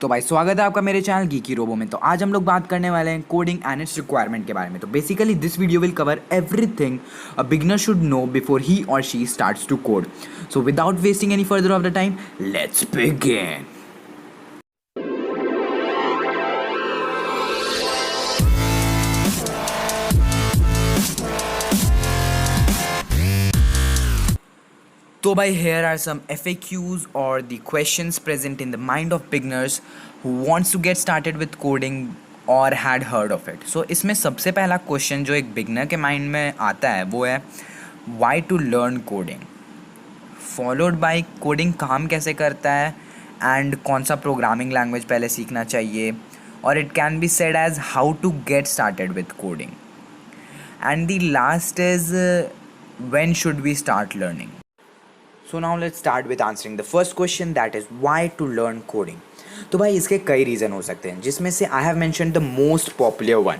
तो भाई स्वागत है आपका मेरे चैनल गीकी रोबो में। तो आज हम लोग बात करने वाले हैं कोडिंग एंड इट्स रिक्वायरमेंट के बारे में। तो basically this video will cover everything a beginner should know before he और she starts to code. So without wasting any further of the time, let's begin. So by here are some FAQs or the questions present in the mind of beginners who wants to get started with coding or had heard of it. So इसमें सबसे पहला question जो एक beginner के mind में आता है वो है why to learn coding, followed by coding काम कैसे करता है एंड कौन सा प्रोग्रामिंग लैंग्वेज पहले सीखना चाहिए, और it can be said as how to get started with coding, and the last is when should we start learning. So now let's start with answering the first question, that is why to learn coding. तो भाई इसके कई reason हो सकते हैं, जिसमें से I have mentioned the most popular one.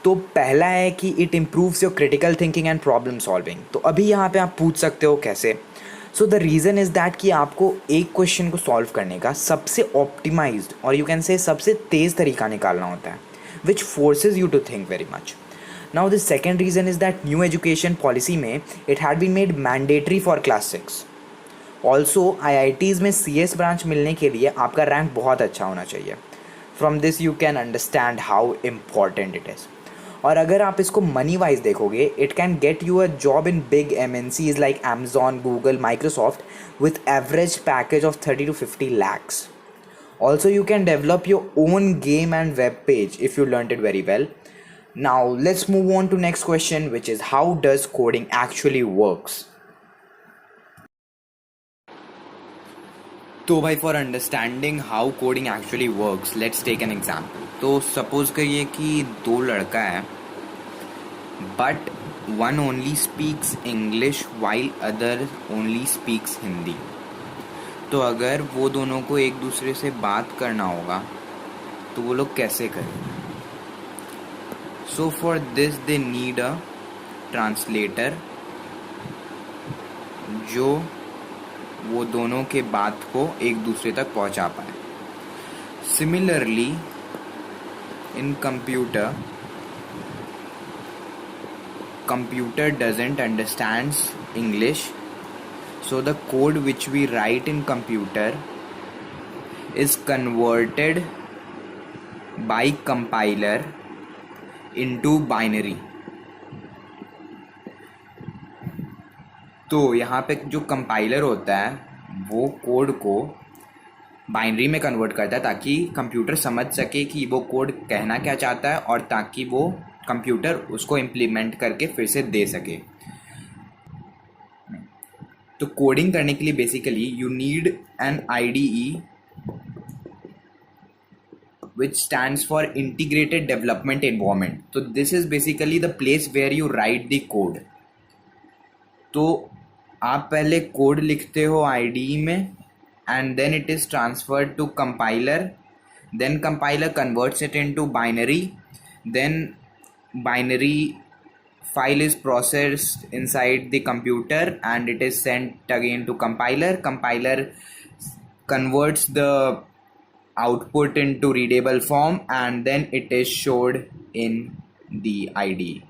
तो पहला है कि it improves your critical thinking and problem solving. तो अभी यहाँ पे आप पूछ सकते हो कैसे. So the reason is that कि आपको एक क्वेश्चन को सॉल्व करने का सबसे ऑप्टिमाइज्ड और यू कैन से सबसे तेज़ तरीका निकालना होता है, which forces you to think very much. Now the second reason is that new education policy में it had been made mandatory for class 6. Also IITs में CS branch मिलने के लिए आपका रैंक बहुत अच्छा होना चाहिए. From this you can understand how important it is. और अगर आप इसको मनी वाइज देखोगे, it can get you a job in big MNCs like Amazon, Google, Microsoft with average package of 30 to 50 lakhs. Also you can develop your own game and web page if you learned it very well. Now let's move on to next question, which is how does coding actually works. तो भाई for understanding how coding actually works, let's take an example. तो suppose करिए कि दो लड़का है, but one only speaks English while other only speaks Hindi. तो अगर वो दोनों को एक दूसरे से बात करना होगा तो वो लोग कैसे करेंगे. So for this they need a translator जो वो दोनों के बात को एक दूसरे तक पहुंचा पाए. Similarly in computer doesn't understands English, so the code which we write in computer is converted by compiler into binary. तो यहाँ पे जो कंपाइलर होता है वो कोड को बाइनरी में कन्वर्ट करता है ताकि कंप्यूटर समझ सके कि वो कोड कहना क्या चाहता है और ताकि वो कंप्यूटर उसको इम्प्लीमेंट करके फिर से दे सके. तो कोडिंग करने के लिए basically you need an IDE which stands for Integrated Development Environment. So this is basically the place where you write the code. तो आप पहले कोड लिखते हो IDE में and then it is transferred to compiler. Then compiler converts it into binary. Then binary file is processed inside the computer and it is sent again to compiler. Compiler converts the output into readable form and then it is showed in the IDE.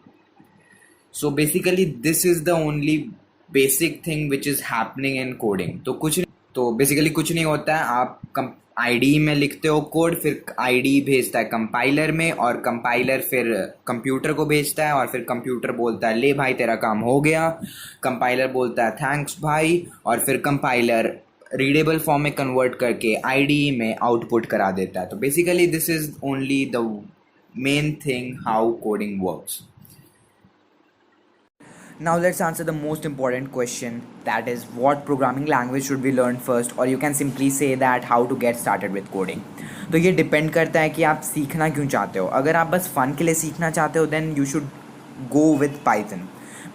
So basically this is the only basic thing which is happening in coding. तो basically कुछ नहीं होता है, आप IDE में लिखते हो code, फिर IDE भेजता है कंपाइलर में और कंपाइलर फिर कंप्यूटर को भेजता है और फिर कंप्यूटर बोलता है ले भाई तेरा काम हो गया. कंपाइलर बोलता है थैंक्स भाई, और फिर कंपाइलर रीडेबल फॉर्म में कन्वर्ट करके IDE में आउटपुट करा देता है. तो basically this is only the main thing how coding works. Now let's answer the most important question, that is what programming language should we learn first, or you can simply say that how to get started with coding. तो ये depend करता है कि आप सीखना क्यों चाहते हो. अगर आप बस फ़न के लिए सीखना चाहते हो then you should go with Python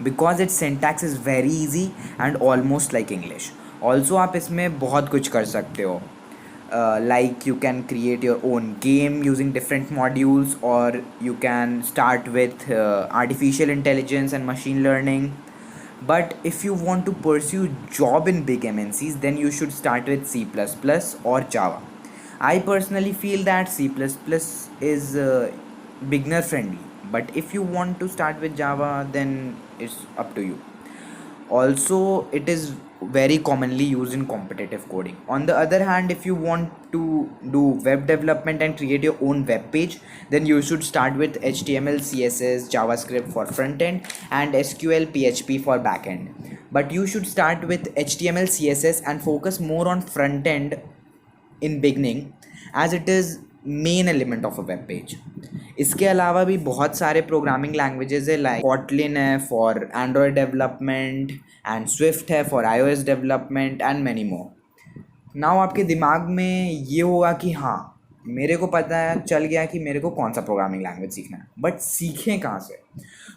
because its syntax is very easy and almost like English. Also आप इसमें बहुत कुछ कर सकते हो, like you can create your own game using different modules, or you can start with artificial intelligence and machine learning. But if you want to pursue job in big MNCs, then you should start with C++ or Java. I personally feel that C++ is beginner friendly, but if you want to start with Java, then it's up to you. Also, it is very commonly used in competitive coding. On the other hand, if you want to do web development and create your own web page, then you should start with HTML, CSS, JavaScript for front end, and SQL, PHP for back end. But you should start with HTML, CSS and focus more on front end in beginning, as it is main element of a web page. इसके अलावा भी बहुत सारे programming languages है, like Kotlin है for Android development and Swift है for iOS development and many more. Now आपके दिमाग में ये होगा कि हाँ, मेरे को पता है, चल गया कि मेरे को कौन सा प्रोग्रामिंग लैंग्वेज सीखना है, बट सीखें कहाँ से?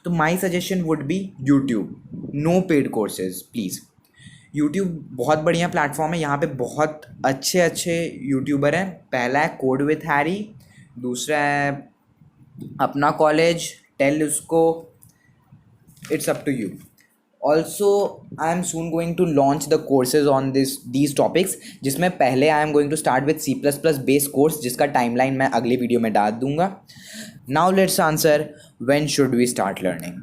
तो my suggestion would be YouTube. No paid courses please. YouTube बहुत बढ़िया प्लेटफॉर्म है. यहाँ पे बहुत अच्छे अच्छे यूट्यूबर हैं. पहला है कोड विथ हैरी, दूसरा है अपना कॉलेज, टेल उसको. It's up to you. Also I am soon going to launch the courses on these topics, जिसमें पहले I am going to start with C++ base course, जिसका टाइमलाइन मैं अगले video में डाल दूंगा. Now let's answer, when should we start learning?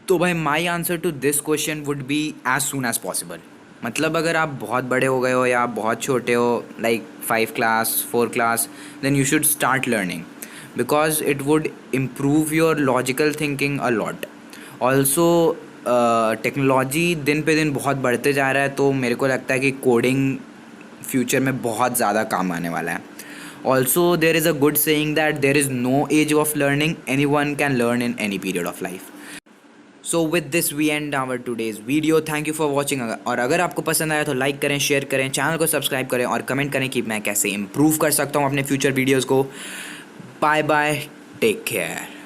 तो भाई my answer to this question would be as soon as possible. मतलब अगर आप बहुत बड़े हो गए हो या आप बहुत छोटे हो, like 5 class 4 class, then you should start learning, because it would improve your logical thinking a lot. Also technology दिन पे दिन बहुत बढ़ते जा रहा है, तो मेरे को लगता है कि कोडिंग फ्यूचर में बहुत ज़्यादा काम आने वाला है. Also there is a good saying that there is no age of learning, anyone can learn in any period of life. So with this we end our today's video. Thank you for watching. और अगर आपको पसंद आया तो like करें, share करें, channel को subscribe करें और कमेंट करें कि मैं कैसे इम्प्रूव कर सकता हूँ अपने फ्यूचर वीडियोज़ को. Bye bye, take care.